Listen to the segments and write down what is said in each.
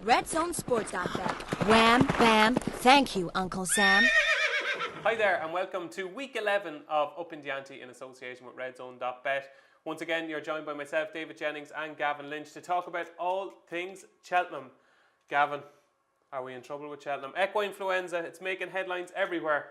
Red Zone Sports.bet. Wham, bam, thank you, Uncle Sam. Hi there and welcome to week 11 of Upping the Ante in association with RedZone.bet. Once again, you're joined by myself, David Jennings and Gavin Lynch to talk about all things Cheltenham. Gavin, are we in trouble with Cheltenham? Equine-influenza, it's making headlines everywhere.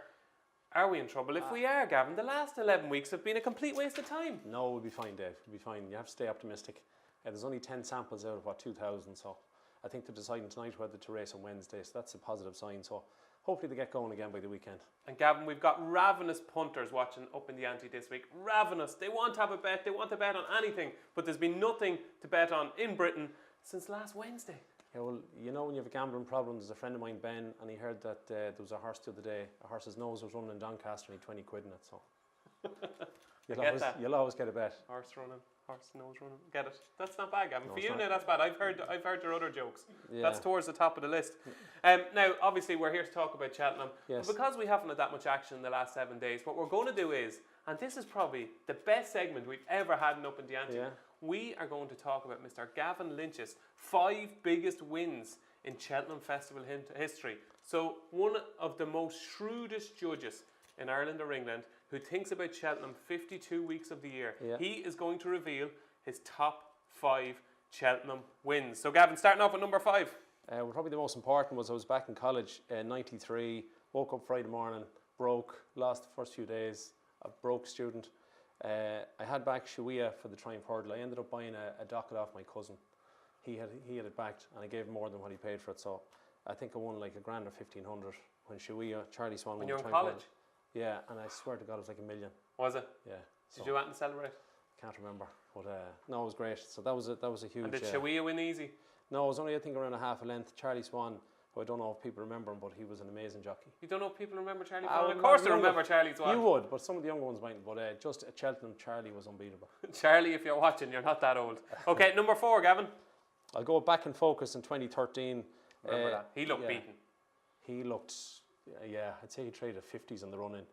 Are we in trouble? If we are, Gavin, the last 11 weeks have been a complete waste of time. No, we'll be fine, Dave. We'll be fine. You have to stay optimistic. There's only 10 samples out of, 2,000, so I think they're deciding tonight whether to race on Wednesday, so that's a positive sign. So hopefully they get going again by the weekend. And Gavin, we've got ravenous punters watching Upping the Ante this week. Ravenous. They want to have a bet. They want to bet on anything, but there's been nothing to bet on in Britain since last Wednesday. Yeah, well, you know when you have a gambling problem, there's a friend of mine, Ben, and he heard that there was a horse the other day. A horse's nose was running in Doncaster and he had 20 quid in it, so you'll always get a bet. Horse nose running. Get it? That's not bad, Gavin. No, for you now, that's bad. I've heard their other jokes. Yeah. That's towards the top of the list. Now, obviously, we're here to talk about Cheltenham. Yes. But because we haven't had that much action in the last 7 days, what we're going to do is, and this is probably the best segment we've ever had in Upping the Ante, we are going to talk about Mr. Gavin Lynch's 5 biggest wins in Cheltenham Festival history. So, one of the most shrewdest judges in Ireland or England who thinks about Cheltenham 52 weeks of the year. Yeah. He is going to reveal his top 5 Cheltenham wins. So Gavin, starting off with number 5. Well, probably the most important was I was back in college in 93, woke up Friday morning, broke, lost the first few days, a broke student. I had back Shawia for the Triumph Hurdle. I ended up buying a docket off my cousin. He had it backed and I gave him more than what he paid for it. So I think I won like $1,000 or $1,500 when Shawia, Charlie Swan won when you were in college? Hurdle. Yeah, and I swear to God it was like $1 million. Was it? Yeah. Did you want to celebrate? Can't remember, but no, it was great. So that was a huge. And did Shawia win easy? No, it was only I think around a half a length. Charlie Swan, who I don't know if people remember him, but he was an amazing jockey. You don't know if people remember Charlie Swan? Of course they remember Charlie Swan. You would, but some of the younger ones might. But just at Cheltenham, Charlie was unbeatable. Charlie, if you're watching, you're not that old. Okay, number 4, Gavin. I'll go back in focus in 2013. Remember that? He looked beaten. He looked, I'd say he traded 50s on the run in.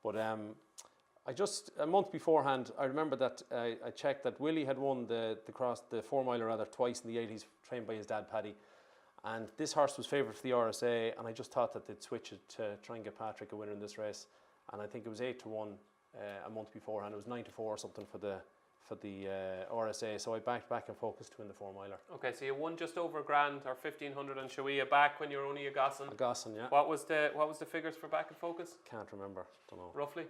But I just, a month beforehand, I remember that I checked that Willie had won the 4 miler rather twice in the 80s, trained by his dad Paddy. And this horse was favourite for the RSA, and I just thought that they'd switch it to try and get Patrick a winner in this race. And I think it was 8-1 a month beforehand. It was 9-4 or something for the RSA. So I backed back and focused to win the 4 miler. Okay, so you won just over $1,000 or 1,500 on Shawia back when you were only a Gosson. A Gosson, yeah. What was the figures for back and focus? Can't remember. Don't know. Roughly?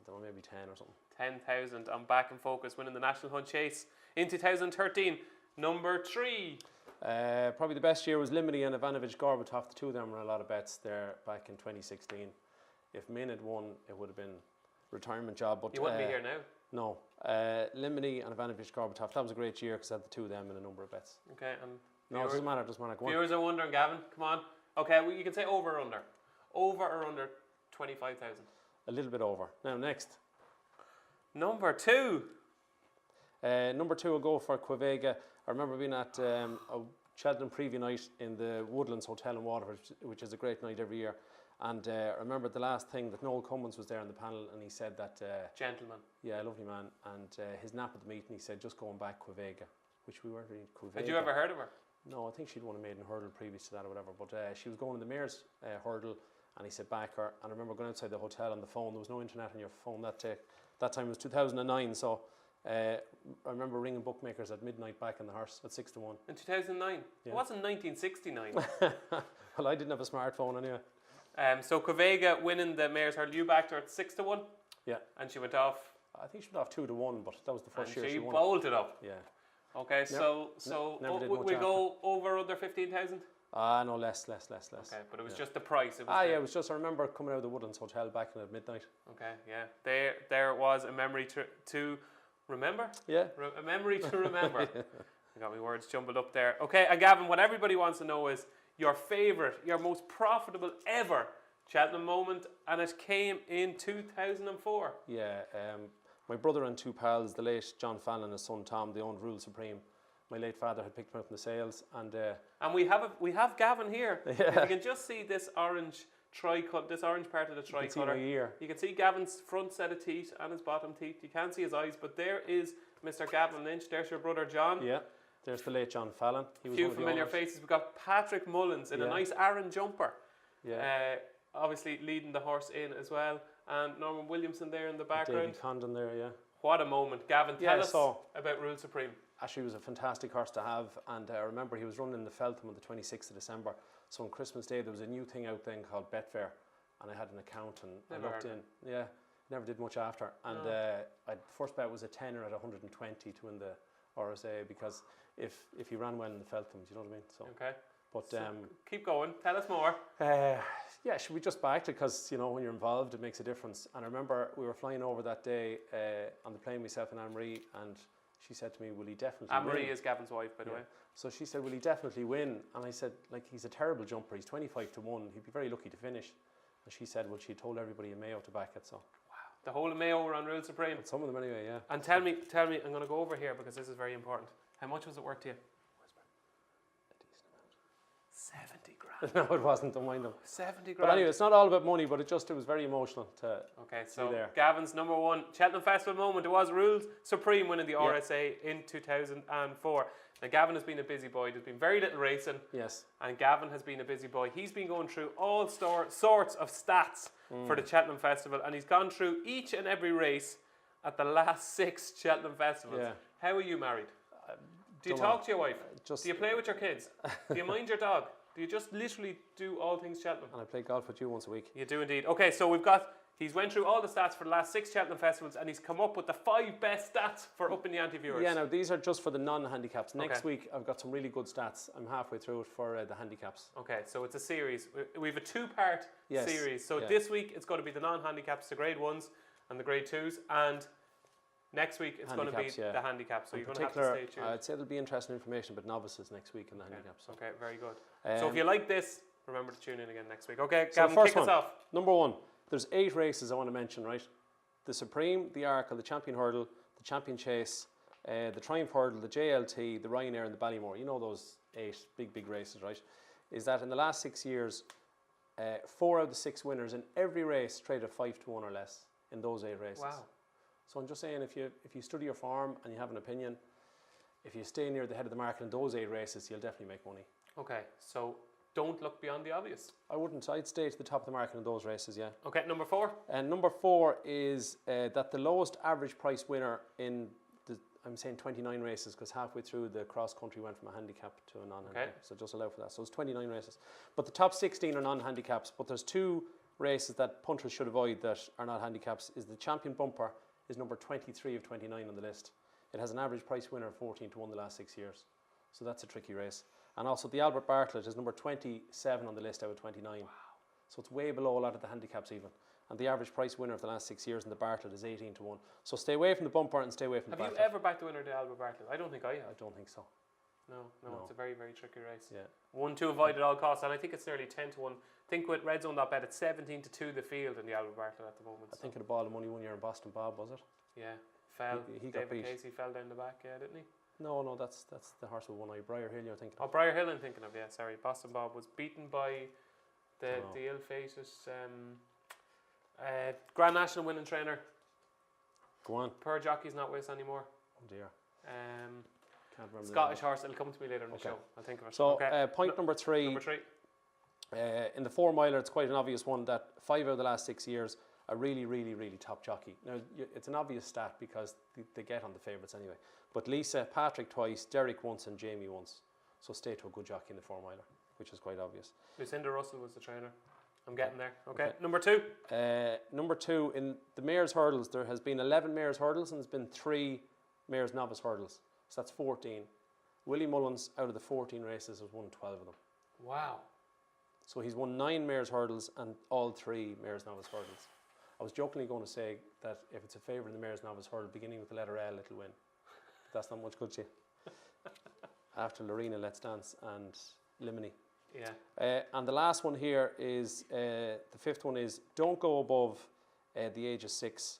Don't know, maybe 10 or something. 10,000 on back and focus, winning the National Hunt Chase in 2013. Number 3. Probably the best year was Limini and Ivanovic Gorbatov. The two of them were a lot of bets there back in 2016. If Min had won, it would have been a retirement job. But you wouldn't be here now. No. Limini and Ivanovic Gorbatov. That was a great year because I had the two of them in a number of bets. Okay. No, it doesn't matter. It doesn't matter. Go on. Viewers are wondering, Gavin. Come on. Okay, well, you can say over or under. Over or under 25,000. A little bit over. Now, next. Number 2. Number 2 will go for Quevega. I remember being at a Cheltenham preview night in the Woodlands Hotel in Waterford, which is a great night every year. And I remember the last thing that Noel Cummins was there on the panel, and he said that... Gentleman. Yeah, lovely man. And his nap at the meeting, he said, just going back Quevega, which we weren't really Quevega. Had you ever heard of her? No, I think she'd won a maiden hurdle previous to that or whatever. But she was going in the mare's hurdle, and he said back her. And I remember going outside the hotel on the phone. There was no internet on your phone that day. That time it was 2009, so... I remember ringing bookmakers at midnight back in the horse at 6-1. In 2009? Yeah. It wasn't 1969. Well, I didn't have a smartphone anyway. So Quevega winning the mare's hurdle, you backed her at 6-1? Yeah. And she went off? I think she went off 2-1, but that was the first year she won. So you bowled it up? Yeah. Okay, we go over under 15,000? No, less. Okay, but it was just the price. Yeah, it was just, I remember coming out of the Woodlands Hotel back in at midnight. Okay, yeah. There was a memory to remember? Yeah. A memory to remember. I got my words jumbled up there. Okay, and Gavin, what everybody wants to know is your favourite, your most profitable ever Cheltenham moment, and it came in 2004. Yeah, my brother and 2 pals, the late John Fallon and his son Tom, they owned Rule Supreme. My late father had picked them up in the sales, and we have Gavin here. Yeah. If you can just see this orange tricolour, this orange part of the tricolour. You can see Gavin's front set of teeth and his bottom teeth. You can't see his eyes, but there is Mr. Gavin Lynch. There's your brother John. Yeah. There's the late John Fallon. He was few one of the familiar owners. faces. We've got Patrick Mullins in a Yeah. nice Aaron jumper. Yeah. Obviously leading the horse in as well. And Norman Williamson there in the background. Davy Condon there, yeah. What a moment. Gavin, Yeah, tell us so- about Rule Supreme. Actually, he was a fantastic horse to have, and I remember he was running in the Feltham on the 26th of December. So on Christmas Day, there was a new thing out then called Betfair, and I had an account and Never I looked heard in. Yeah, never did much after. And I first bet was a tenner at 120 to win the RSA, because if he ran well in the Feltham, do you know what I mean? So, Okay. but So keep going. Tell us more. yeah, should we just back it, because you know when you're involved, it makes a difference. And I remember we were flying over that day on the plane, myself and Anne-Marie, and she said to me, "Will he definitely win?" Anne-Marie is Gavin's wife, by the way. So she said, "Will he definitely win?" And I said, "Like, he's a terrible jumper. He's 25 to 1. He'd be very lucky to finish." And she said, "Well, she told everybody in Mayo to back it." So The whole of Mayo were on Rule Supreme. some of them anyway, yeah. And tell me, I'm going to go over here because this is very important. How much was it worth to you? 70 grand. No, it wasn't. Don't mind them. 70 grand. But anyway, it's not all about money, but it was very emotional to. Okay, so there. Gavin's number one Cheltenham Festival moment. It was Rule Supreme winning the RSA in 2004. Now, Gavin has been a busy boy. There's been very little racing. Yes. And Gavin has been a busy boy. He's been going through all sorts of stats for the Cheltenham Festival, and he's gone through each and every race at the last 6 Cheltenham Festivals. Yeah. How are you married? Do you don't talk know. to your wife? Just- Do you play with your kids? Do you mind your dog? Do you just literally do all things Cheltenham? And I play golf with you once a week. You do indeed. Okay, so he's went through all the stats for the last 6 Cheltenham Festivals, and he's come up with the 5 best stats for Upping the Ante viewers. Yeah, now these are just for the non-handicaps. Next Okay. week, I've got some really good stats. I'm halfway through it for the handicaps. Okay, so it's a series. We have a 2-part Yes, series. So yeah. this week it's going to be the non-handicaps, the grade 1s and the grade 2s, and next week it's going to be Handicaps, yeah. the handicaps. So In you're going to have to particular, stay tuned. I'd say there'll be interesting information about novices next week in the handicaps. So. Okay, very good. So if Um, you like this, remember to tune in again next week. Okay, So Gavin, first kick us one, off. number 1, there's 8 races I want to mention, right? The Supreme, the Arkle, the Champion Hurdle, the Champion Chase, the Triumph Hurdle, the JLT, the Ryanair and the Ballymore. You know those 8 big races, right? Is that in the last 6 years, 4 out of the 6 winners in every race traded 5 to 1 or less in those 8 races. Wow. So I'm just saying, if you study your form and you have an opinion, if you stay near the head of the market in those 8 races, you'll definitely make money. Okay, so don't look beyond the obvious. I wouldn't. I'd stay to the top of the market in those races, yeah. Okay, number 4. And number 4 is that the lowest average price winner in the, I'm saying 29 races, because halfway through the cross country went from a handicap to a non-handicap. Okay. So just allow for that. So it's 29 races. But the top 16 are non-handicaps. But there's 2 races that punters should avoid that are not handicaps. Is the Champion Bumper is number 23 of 29 on the list. It has an average price winner of 14 to 1 the last 6 years. So that's a tricky race. And also the Albert Bartlett is number 27 on the list out of 29. Wow. So it's way below a lot of the handicaps even. And the average price winner of the last 6 years in the Bartlett is 18 to 1. So stay away from the Bumper and stay away from Have the you Bartlett. ever backed the winner of the Albert Bartlett? I don't think I have. I don't think so. No, No. it's a very, very tricky race. Yeah. One to avoid at all costs, and I think it's nearly 10 to 1. I think with Red Zone that bet, it's 17 to 2 the field in the Albert Bartlett at the moment. I think of the ball of money 1 year in Boston Bob, was it? Yeah, fell. He got David beat. Casey fell down the back, yeah, didn't he? No, that's the horse with 1 eye. Briar Hill you're thinking Oh, of. Briar Hill I'm thinking of, yeah, sorry. Boston Bob was beaten by the Oh. ill-fated Grand National winning trainer. Go on. Per jockey's not with us anymore. Oh dear. Can't remember. Scottish horse, it'll come to me later in the Okay. show. I'll think of it. So okay. point number 3. Number 3. In the 4 miler, it's quite an obvious one that 5 out of the last 6 years, a really top jockey. Now, it's an obvious stat because they get on the favourites anyway. But Lisa, Patrick twice, Derek once, and Jamie once. So stay to a good jockey in the 4 miler, which is quite obvious. Lucinda Russell was the trainer. I'm getting there. Okay. Number 2. Number 2, in the Mayor's Hurdles, there has been 11 Mayor's Hurdles and there's been 3 Mayor's Novice Hurdles. So that's 14. Willie Mullins, out of the 14 races, has won 12 of them. Wow. So he's won 9 Mayor's Hurdles and all 3 Mayor's Novice Hurdles. I was jokingly going to say that if it's a favourite in the Mayor's Novice Hurdle, beginning with the letter L, it'll win. But that's not much good to you. After Lorena, Let's Dance, and Limini. Yeah. And the last one here is, the 5th one is, don't go above the age of 6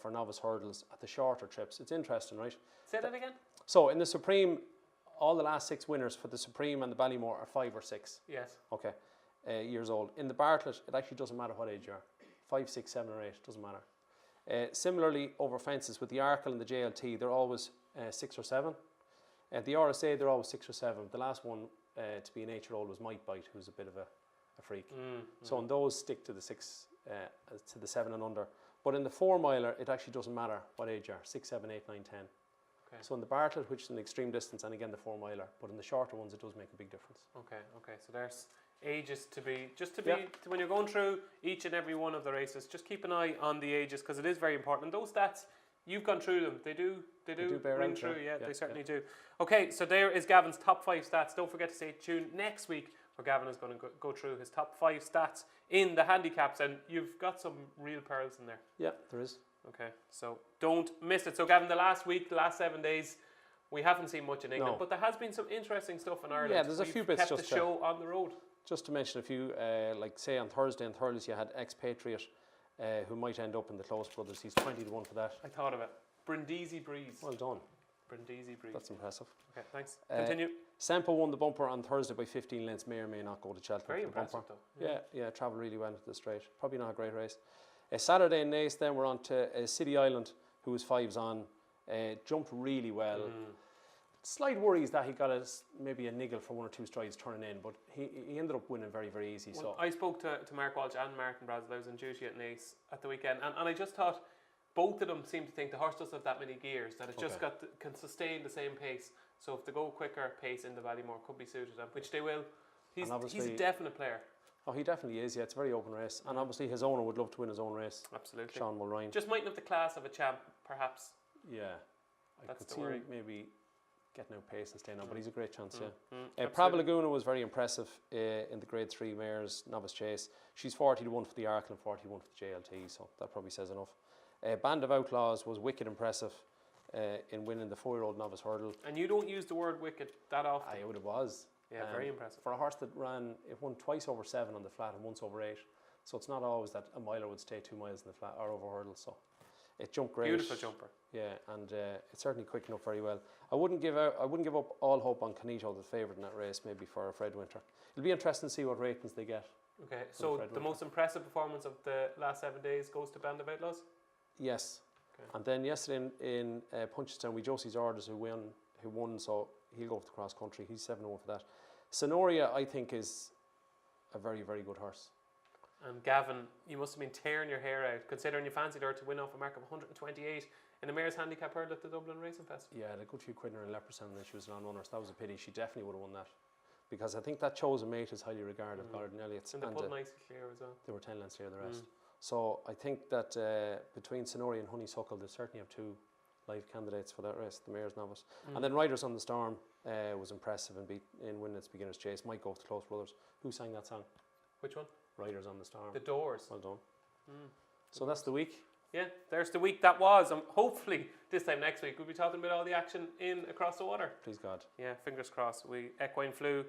for novice hurdles at the shorter trips. It's interesting, right? Say that again? So in the Supreme, all the last 6 winners for the Supreme and the Ballymore are 5 or 6. Yes. Okay, years old. In the Bartlett, it actually doesn't matter what age you are. 5, 6, 7 or 8, doesn't matter. Similarly, over fences with the Arkle and the JLT, they're always 6 or 7. The RSA, they're always 6 or 7. The last one to be an 8-year-old was Might Bite, who's a bit of a freak. So in those, stick to the 6, to the 7 and under. But in the 4 miler, it actually doesn't matter what age you are, 6, 7, 8, 9, 10. Okay. So in the Bartlett, which is an extreme distance, and again the 4 miler, but in the shorter ones, it does make a big difference. Okay. So there's ages to be, when you're going through each and every one of the races, just keep an eye on the ages, because it is very important. And those stats, you've gone through them. They do ring through. Yeah, they certainly do. Okay, so there is Gavin's top 5 stats. Don't forget to stay tuned next week, where Gavin is going to go through his top 5 stats in the handicaps, and you've got some real pearls in there. Yeah, there is. Okay, so don't miss it. So Gavin, the last 7 days, we haven't seen much in England, but there has been some interesting stuff in Ireland. Yeah, there's a few bits kept just the show on the road. Just to mention a few, like say on Thursday and Thurles, you had Expatriate, who might end up in the Close Brothers. He's 20 to 1 for that. I thought of it. Brindisi Breeze. Well done. Brindisi Breeze. That's impressive. Okay, thanks. Continue. Sampo won the bumper on Thursday by 15 lengths. May or may not go to Cheltenham. Very for the impressive, bumper. though. Yeah, travelled really well into the straight. Probably not a great race. Saturday in Naas, then we're on to City Island, who was 5s on. Jumped really well. Slight worries that he got maybe a niggle for 1 or 2 strides turning in, but he ended up winning very, very easy. Well, I spoke to Mark Walsh and Martin Brazel. I was on duty at Naas at the weekend, and I just thought both of them seem to think the horse doesn't have that many gears, that it just can sustain the same pace. So if they go quicker pace into Ballymore, could be suited them, which they will. He's a definite player. Oh, he definitely is. Yeah, it's a very open race, and obviously his owner would love to win his own race. Absolutely. Sean Mulrine. Just mightn't have the class of a champ, perhaps. Yeah, I could see him maybe getting out pace and staying on, but he's a great chance. Prava Laguna was very impressive in the Grade 3 mares novice chase. She's 40 to 1 for the Arkle and 40 to 1 for the JLT, so that probably says enough. Band of Outlaws was wicked impressive in winning the 4-year-old novice hurdle. And you don't use the word wicked that often. It was. Yeah, very impressive. For a horse that won twice over 7 on the flat and once over 8. So it's not always that a miler would stay 2 miles in the flat or over hurdle. So it jumped great. Beautiful jumper. Yeah, and it's certainly quickened up very well. I wouldn't give up all hope on Canito, the favourite in that race, maybe for Fred Winter. It'll be interesting to see what ratings they get. Okay, so the most impressive performance of the last 7 days goes to Band of Outlaws? Yes. Okay. And then yesterday in Punchestown, we Josie's Orders who won, so he'll go for the cross country. He's 7-1 for that. Sonoria, I think, is a very, very good horse. And Gavin, you must have been tearing your hair out, considering you fancied her to win off a mark of 128 in a mare's handicap hurdle at the Dublin Racing Festival. Yeah, a good few quid in her in Leopardstown, and then she was an on-runner, so that was a pity. She definitely would have won that. Because I think that chosen mate is highly regarded, Gordon Elliott's. And they put nicely clear as well. They were 10 lengths clear of the rest. So I think that between Sonoria and Honeysuckle, they certainly have 2 live candidates for that race, the mare's novice. And then Riders on the Storm was impressive in winning its beginner's chase. Might go to the Close Brothers. Who sang that song? Which one? Riders on the Storm. The Doors. Well done. So that's the week. Yeah, there's the week that was, and hopefully this time next week we'll be talking about all the action in across the water. Please God. Yeah, fingers crossed. Equine Flu,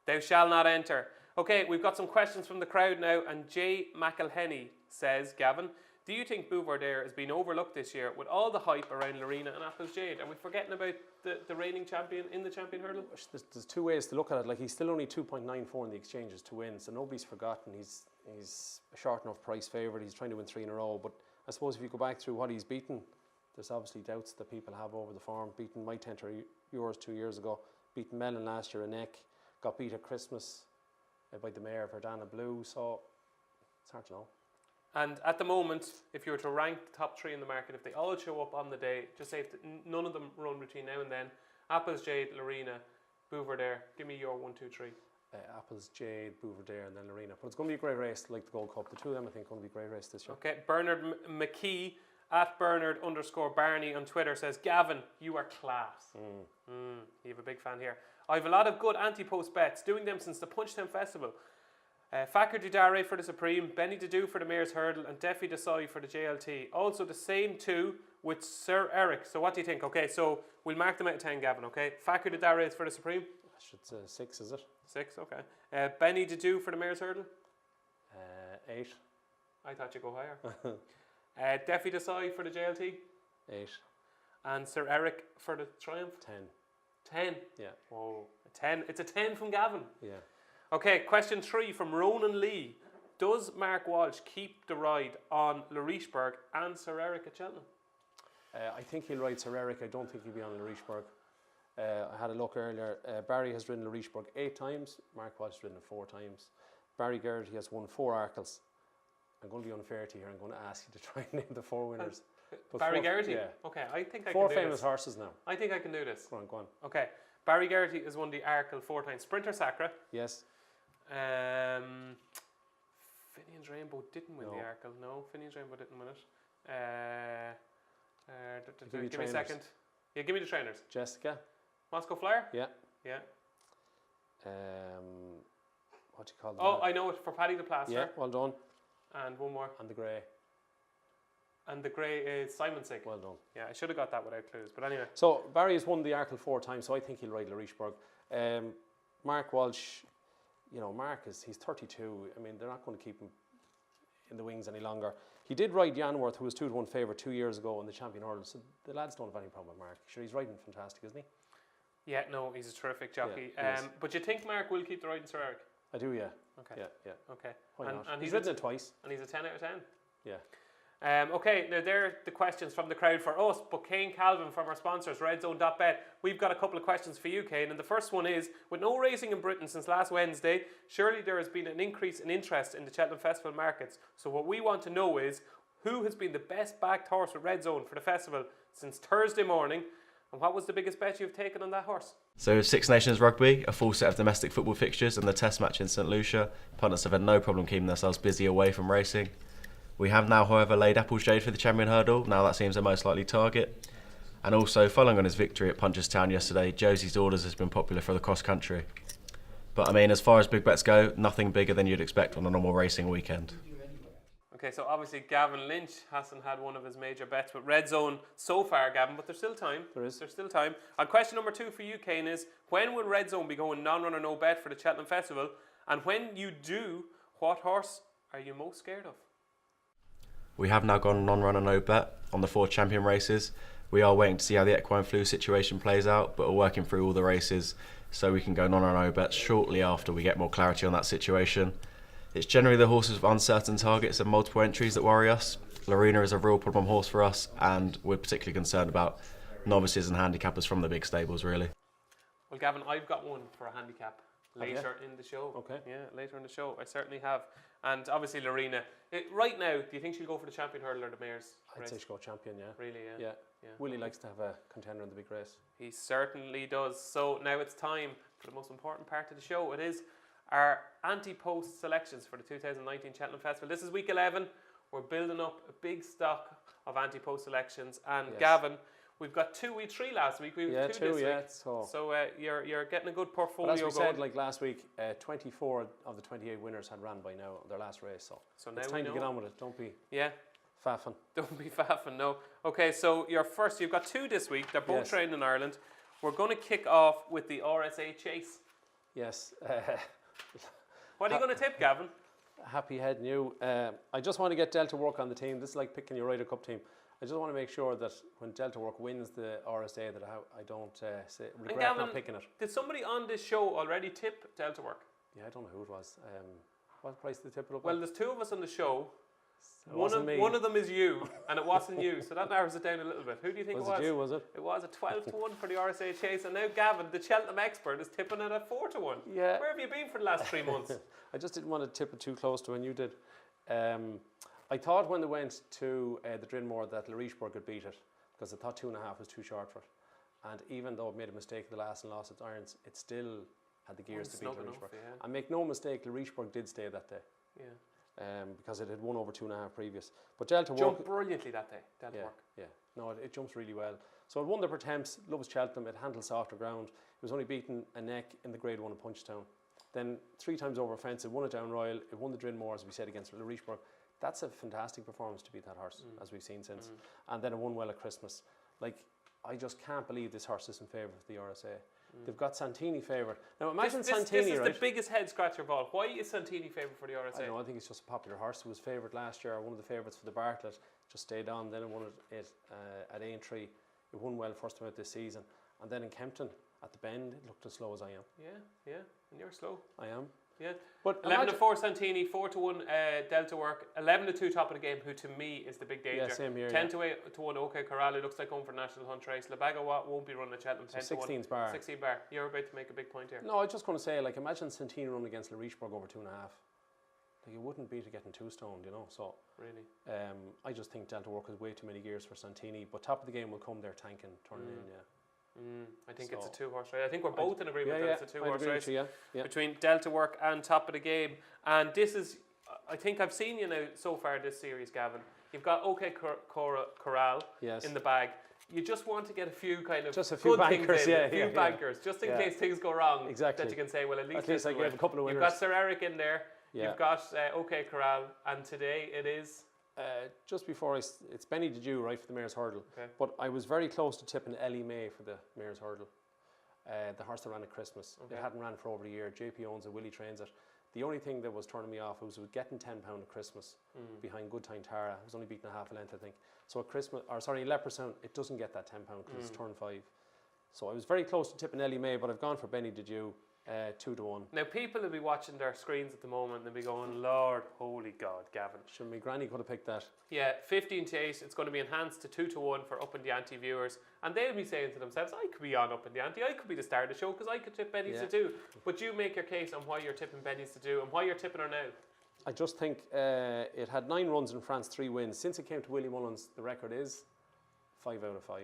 thou shall not enter. Okay, we've got some questions from the crowd now, and Jay McElhenney says, Gavin, do you think Bouvardere has been overlooked this year with all the hype around Lorena and Apples Jade? Are we forgetting about the reigning champion in the champion hurdle? There's 2 ways to look at it. Like, he's still only 2.94 in the exchanges to win, so nobody's forgotten. He's a short enough price favourite. He's trying to win 3 in a row. But I suppose if you go back through what he's beaten, there's obviously doubts that people have over the form. Beaten My Tenter Yours 2 years ago, beaten Mellon last year a neck, got beat at Christmas by the mare Verdana Blue, so it's hard to know. And at the moment, if you were to rank the top 3 in the market, if they all show up on the day, just say if none of them run between now and then, Apples, Jade, Lorena, Bouvardere, give me your 1, 2, 3. Apples, Jade, Bouvardere, and then Lorena. But it's going to be a great race, like the Gold Cup. The 2 of them, I think, are going to be a great race this year. Okay, Bernard McKee at Bernard_Barney on Twitter says, Gavin, you are class. You have a big fan here. I have a lot of good anti-post bets, doing them since the Punchestown Festival. Fakir Didare for the Supreme, Benny Dadu for the Mare's Hurdle, and Defi Desai for the JLT. Also the same 2 with Sir Eric. So what do you think? Okay, so we'll mark them out of 10, Gavin, okay? Fakir Didare is for the Supreme? I should say 6, is it? 6, okay. Benny Dadu for the Mare's Hurdle? 8. I thought you'd go higher. Defi Desai for the JLT? 8. And Sir Eric for the Triumph? 10. 10? Yeah. Whoa, a 10. It's a 10 from Gavin. Yeah. Okay, question 3 from Ronan Lee. Does Mark Walsh keep the ride on Larichburg and Sir Eric at Cheltenham? I think he'll ride Sir Eric. I don't think he'll be on Larichburg. I had a look earlier. Barry has ridden Larichburg 8 times. Mark Walsh has ridden it 4 times. Barry Geraghty has won 4 Arkles. I'm going to be unfair to you here. I'm going to ask you to try and name the 4 winners. Barry Geraghty? Yeah. Okay, I think I 4 can do famous this. horses now. I think I can do this. Go on. Okay, Barry Geraghty has won the Arkle 4 times. Sprinter Sacra. Yes. Finian's Rainbow didn't win the Arkle. No, Finian's Rainbow didn't win it. Give me a second. Yeah, give me the trainers. Jessica. Moscow Flyer? Yeah. Yeah. What do you call them? Oh, I know it, for Paddy the Plaster. Yeah, well done. And one more. And the grey. And the grey is Simon Sig. Well done. Yeah, I should have got that without clues. But anyway. So Barry has won the Arkle 4 times, so I think he'll ride Larichburg. Mark Walsh, Mark he's 32. I mean, they're not going to keep him in the wings any longer. He did ride Yanworth, who was 2-1 favourite 2 years ago in the Champion Hurdle. So the lads don't have any problem with Mark. Sure, he's riding fantastic, isn't he? Yeah, no, he's a terrific jockey. Yeah, but you think Mark will keep the riding Sir Eric? I do, yeah. Okay. Yeah. Okay. Why not? And he's ridden it twice. And he's a 10 out of 10. Yeah. Okay, now there are the questions from the crowd for us, but Kane Calvin from our sponsors, redzone.bet, we've got a couple of questions for you, Kane, and the first one is, with no racing in Britain since last Wednesday, surely there has been an increase in interest in the Cheltenham Festival markets. So what we want to know is, who has been the best backed horse with Redzone for the festival since Thursday morning, and what was the biggest bet you've taken on that horse? So with Six Nations Rugby, a full set of domestic football fixtures and the test match in St Lucia, punters have had no problem keeping themselves busy away from racing. We have now, however, laid Appleshade for the Champion Hurdle. Now that seems the most likely target. And also, following on his victory at Punchestown yesterday, Josie's Orders has been popular for the cross country. But I mean, as far as big bets go, nothing bigger than you'd expect on a normal racing weekend. Okay, so obviously Gavin Lynch hasn't had one of his major bets with Redzone so far, Gavin, but there's still time. There's still time. And question number 2 for you, Kane, is when will Redzone be going non-run or no bet for the Cheltenham Festival? And when you do, what horse are you most scared of? We have now gone non-run or no bet on the 4 champion races. We are waiting to see how the equine flu situation plays out, but we're working through all the races so we can go non or no bet shortly after we get more clarity on that situation. It's generally the horses with uncertain targets and multiple entries that worry us. Lorena is a real problem horse for us, and we're particularly concerned about novices and handicappers from the big stables, really. Well, Gavin, I've got one for a handicap later in the show. Okay. Yeah, later in the show. I certainly have. And obviously Lorena. Right now, do you think she'll go for the Champion Hurdle or the Mares? I'd say she'll go Champion, yeah. Really, yeah. Yeah. Willie likes to have a contender in the big race. He certainly does. So now it's time for the most important part of the show. It is our anti-post selections for the 2019 Cheltenham Festival. This is week 11. We're building up a big stock of anti-post selections. And Gavin, we've got 2, we 3 last week. We have 2 this week. So you're getting a good portfolio but as we going. said, like last week, 24 of the 28 winners had ran by now their last race. So now it's time to get on with it. Don't be faffing. Don't be faffing, no. Okay, so you've got 2 this week. They're both trained in Ireland. We're going to kick off with the RSA Chase. Yes. What are you going to tip, Gavin? Happy head new. I just want to get Delta Work on the team. This is like picking your Ryder Cup team. I just want to make sure that when Delta Work wins the RSA that I don't regret Gavin, not picking it. Did somebody on this show already tip Delta Work? Yeah, I don't know who it was. What price did they tip it up? Well, there's 2 of us on the show. One of them is you, and it wasn't you, so that narrows it down a little bit. Who do you think it was? Was it you, was it? It was a 12-1 for the RSA Chase, and now Gavin, the Cheltenham expert, is tipping it at 4-1. Yeah. Where have you been for the last 3 months? I just didn't want to tip it too close to when you did. I thought when they went to the Drinmore that Larichburg would beat it, because I thought 2.5 was too short for it. And even though it made a mistake in the last and lost its irons, it still had the gears to beat Larichburg. And make no mistake, Larichburg did stay that day. Yeah. Because it had won over 2.5 previous. But Delta Work jumped brilliantly that day. Delta Work. Yeah. No, it jumps really well. So it won the Pertemps, loves Cheltenham, it handles softer ground. It was only beaten a neck in the Grade 1 in Punchestown. Then 3 times over offensive, won it down Royal, it won the Drinmore, as we said, against Larichburg. That's a fantastic performance to beat that horse, as we've seen since. And then it won well at Christmas. Like, I just can't believe this horse is in favour of the RSA. They've got Santini favoured. Now imagine Santini, this is the biggest head scratcher of all. Why is Santini favoured for the RSA? I don't know, I think it's just a popular horse. It was favoured last year, one of the favourites for the Bartlett. Just stayed on, then it won it at Aintree. It won well first time out this season. And then in Kempton, at the Bend, it looked as slow as I am. Yeah, and you're slow. I am. Yeah. But 11-4 Santini, 4-1 Delta Work, 11-2 top of the game, who to me is the big danger. Yeah, same here. 10-1 OK Corral, looks like going for national hunt race. Labaga won't be running at Cheltenham. 16's bar. 16 bar. You're about to make a big point here. No, I was just going to say, like, imagine Santini running against Larichburg over 2.5. Like, it wouldn't be to getting 2 stoned, you know. So really, I just think Delta Work has way too many gears for Santini. But top of the game will come there tanking, turning in. Yeah. I think it's a 2-horse race. I think we're both in agreement that it's a 2-horse race between Delta Work and top of the game. And this is, I think I've seen you now so far this series, Gavin. You've got OK Corral in the bag. You just want to get a few kind of just a few good bankers, things in, a few bankers, just in case things go wrong. Exactly. That you can say, well, at least I gave a couple of winners. You've got Sir Eric in there. Yeah. You've got OK Corral, and today it is. Just before it's Benny Dedew, right, for the Mayor's Hurdle. Okay. But I was very close to tipping Ellie May for the Mayor's Hurdle. The horse that ran at Christmas. Okay. It hadn't ran for over a year. JP owns it, Willie trains it. The only thing that was turning me off was getting £10 at Christmas behind Good Time Tara. It was only beaten a half a length, I think. So at Christmas, in Leopardstown, it doesn't get that £10 because it's turn 5. So I was very close to tipping Ellie May, but I've gone for Benny Dedew. 2-1. Now people will be watching their screens at the moment and they'll be going, Lord, holy God, Gavin. Sure, my granny could have picked that. Yeah, 15-8. It's going to be enhanced to 2-1 for Upping the Ante viewers, and they'll be saying to themselves, I could be on Upping the Ante. I could be the star of the show because I could tip Benny's to do. But you make your case on why you're tipping Benny's to do and why you're tipping her now. I just think it had 9 runs in France, 3 wins. Since it came to Willie Mullins, the record is 5 out of 5.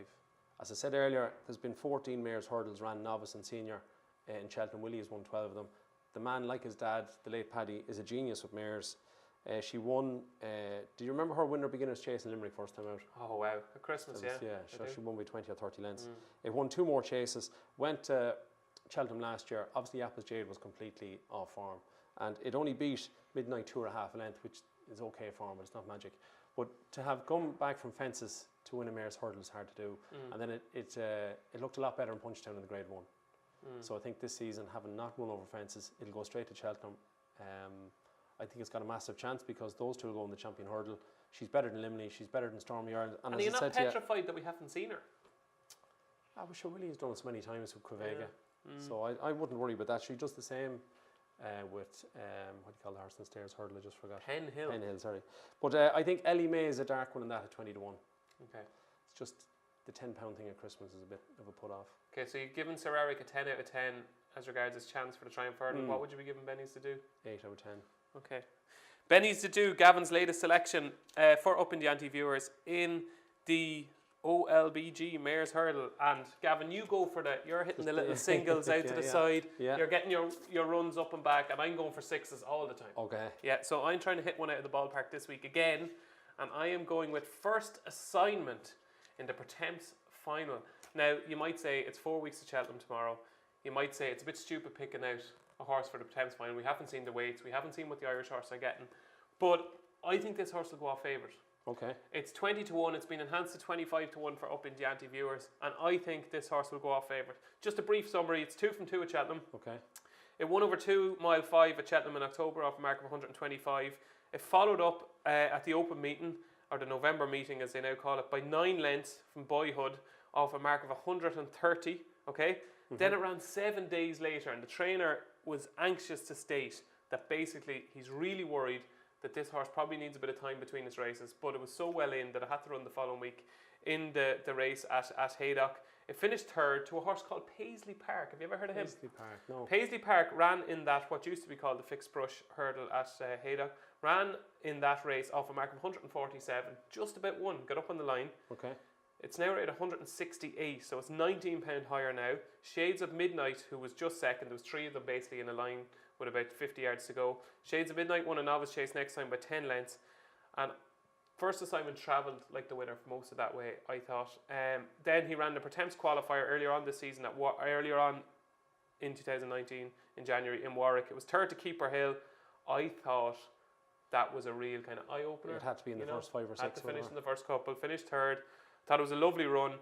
As I said earlier, there's been 14 Mayor's Hurdles ran novice and senior. In Cheltenham, Willie has won 12 of them. The man, like his dad, the late Paddy, is a genius with mares. She won. Do you remember her winner beginners chase in Limerick first time out? Oh wow, at Christmas, She won by 20 or 30 lengths. It won 2 more chases. Went to Cheltenham last year. Obviously, Apple's Jade was completely off form, and it only beat Midnight 2.5 a length, which is okay form, but it's not magic. But to have come back from fences to win a Mayor's Hurdle is hard to do, and then it looked a lot better in Punchtown in the Grade 1. So I think this season, having not run over fences, it'll go straight to Cheltenham. I think it's got a massive chance because those two will go in the champion hurdle. She's better than Limney, she's better than Stormy Ireland. And are you not petrified that we haven't seen her? I wish Willie has done it so many times with Quevega. So I wouldn't worry about that. She does the same with, what do you call the horse on the stairs hurdle? I just forgot. Hen Hill, sorry. But I think Ellie May is a dark one in that at 20-1. Okay. It's just the £10 thing at Christmas is a bit of a put off. Okay, so you've given Sir Eric a 10 out of 10 as regards his chance for the Triumph Hurdle. What would you be giving Benny's to do? 8 out of 10. Okay. Benny's to do, Gavin's latest selection for Upping the Ante viewers in the OLBG Mayor's Hurdle. And Gavin, you go for you're hitting the little singles out to the side. Yeah. You're getting your runs up and back, and I'm going for 6s all the time. Okay. Yeah, so I'm trying to hit one out of the ballpark this week again, and I am going with First Assignment in the Pertemps final. Now, you might say it's 4 weeks to Cheltenham tomorrow. You might say it's a bit stupid picking out a horse for the Pertemps final. We haven't seen the weights. We haven't seen what the Irish horse are getting. But I think this horse will go off favourite. Okay. It's 20-1. It's been enhanced to 25-1 for Upping the Ante viewers. And I think this horse will go off favourite. Just a brief summary. It's 2 from 2 at Cheltenham. Okay. It won over 2 mile 5 at Cheltenham in October off a mark of 125. It followed up at the open meeting, or the November meeting as they now call it, by 9 lengths from Boyhood off a mark of 130, okay? Then it ran 7 days later, and the trainer was anxious to state that basically he's really worried that this horse probably needs a bit of time between its races, but it was so well in that it had to run the following week in the race at Haydock. It finished 3rd to a horse called Paisley Park. Have you ever heard of him? Paisley Park, no. Paisley Park ran in that, what used to be called the fixed brush hurdle at Haydock, ran in that race off a mark of 147, just about won, got up on the line. Okay. It's now rated 168, so it's £19 higher now. Shades of Midnight, who was just second, there was 3 of them basically in a line with about 50 yards to go. Shades of Midnight won a novice chase next time by 10 lengths. And First Assignment travelled like the winner for most of that way, I thought. Then he ran the Pertemps qualifier earlier on this season, earlier on in 2019, in January, in Warwick. It was 3rd to Keeper Hill. I thought that was a real kind of eye-opener. It had to be in the first 5 or 6. Had to finish in the first couple. Finished 3rd. Thought it was a lovely run.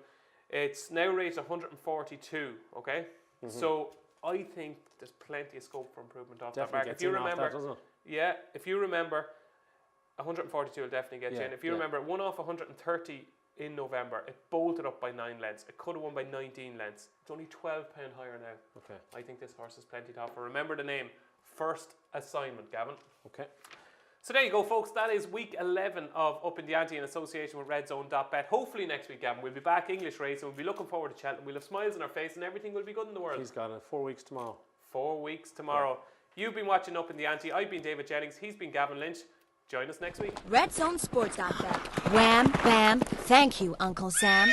It's now rated 142, okay? So I think there's plenty of scope for improvement off that mark. If you remember, that, doesn't it? Yeah, if you remember, 142 will definitely get you in. If you remember, it won off 130 in November. It bolted up by 9 lengths. It could have won by 19 lengths. It's only £12 higher now. Okay. I think this horse is plenty tougher. Remember the name. First Assignment, Gavin. Okay. So there you go, folks. That is week 11 of Up in the Ante in association with RedZone.bet. Hopefully next week, Gavin, we'll be back English racing. We'll be looking forward to Cheltenham. We'll have smiles on our face and everything will be good in the world. He's got it. 4 weeks tomorrow. 4 weeks tomorrow. Yeah. You've been watching Up in the Ante. I've been David Jennings. He's been Gavin Lynch. Join us next week. RedZone Sports.bet. Wham, bam. Thank you, Uncle Sam.